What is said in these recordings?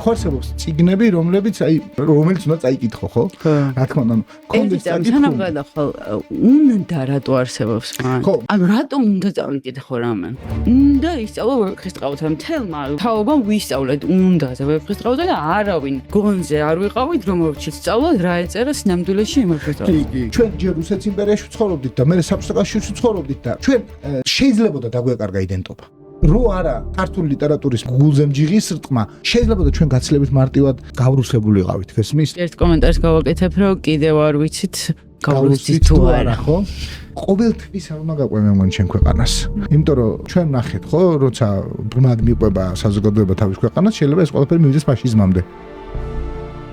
ხო არსებობს წიგნები, რომელიც უნდა წაიკითხო, ხო? რა თქმა უნდა, კონდეს თანაბრად ახალ უნდა რატო არსებობს მან? ანუ რატომ უნდა წავიკითხო რამე? უნდა ისწავლო ვეფხისტყაოსან მთელმა თაობამ ვისწავლეთ უნდაზე ვეფხისტყაოსა და არავინ გონზე არ ვიყავით რომ ვსწავლოთ რა ეწერა სინამდვილეში იმ ვეფხისტყაოსს. ჩვენ ჯერ რუსეთის იმპერიაში ვცხოვრობდით და მე საბჭოთა კავშირში ვცხოვრობდით და ჩვენ შეიძლებოდა დაგვეკარგა იდენტობა. რო არა ქართული ლიტერატურის გულზე მჯიღის რტყმა შეიძლება და ჩვენ გაცილებით მარტივად გავრუსებული ვიყავით გესმის? ერთ კომენტარს გავაკეთებ რომ კიდევ არ ვიცით გავრუსდით თუ არა ხო? ყოველთვის არ უნდა გაყვება მგონი ჩვენ ქვეყანას. იმიტომ რომ ჩვენ ნახეთ ხო, როცა ბრმად მიყვება საზოგადოება თავის ქვეყანას, შეიძლება ეს ყველაფერი მივიდეს ფაშიზმამდე.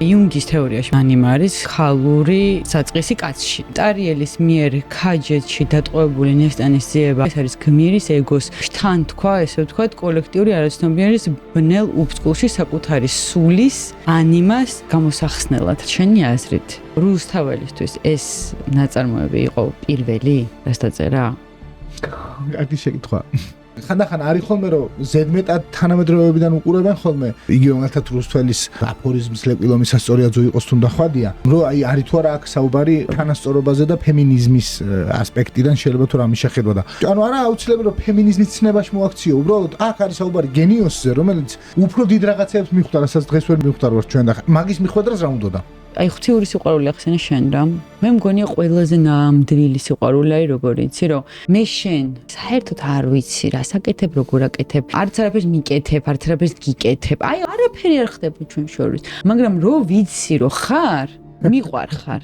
იუნგის თეორიაში ანიმა არის ხალური საწყისი კაცში. ტარიელის მიერ ქაჯეთში დატყვევებული ნესტანის ძიება ეს არის გმირის ეგოს შთან თქვა, ესე ვთქვათ, კოლექტიური არაცნობიერის ბნელ უფსკულში საკუთარი სულის ანიმას გამოსახსნელად. შენი აზრით, რუსთაველისთვის ეს ნაწარმოები იყო პირველი, რაც დაწერა? კარგი შეკითხვა. ხანდახან არის ხოლმე რომ ზედმეტად თანამედროვეებიდან უყურებენ ხოლმე იგივე მაგალითად რუსთველის აფორიზმის ლეკვილომისა სწორიაძო იყოს თუნდა ხვადია რომ აი არის თუ არა აქ საუბარი თანასწორობაზე და ფემინიზმის ასპექტიდან შეიძლება თუ რამე შეხედვა და ანუ არა აუცილებელი რომ ფემინიზმის ცნებაში მოაქციო უბრალოდ აქ არის საუბარი გენიოსზე რომელიც უფრო დიდ რაღაცებს მიხვდა რასაც დღეს ვერ მივხვდართ ჩვენ და მაგის მიხვედრას რა უნდოდა აი ღვთიური სიყვარული ახსენე შენ რა მე მგონია ყველაზე ნამდვილი სიყვარული აი როგორ იცი რომ მე შენ საერთოდ არ ვიცი რა საკეთებ როგორ აკეთებ არც არაფერს მიკეთებ არც არაფერს გიკეთებ აი არაფერი არ ხდება ჩვენ შორის მაგრამ რო ვიცი რომ ხარ მიყვარ ხარ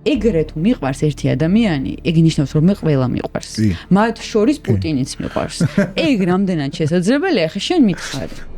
ეგრე თუ მიყვარს ერთი ადამიანი ეგ ნიშნავს რომ მე ყველა მიყვარს მათ შორის პუტინიც მიყვარს ეგ რამდენად შესაძლებელია ხე შენ მითხარი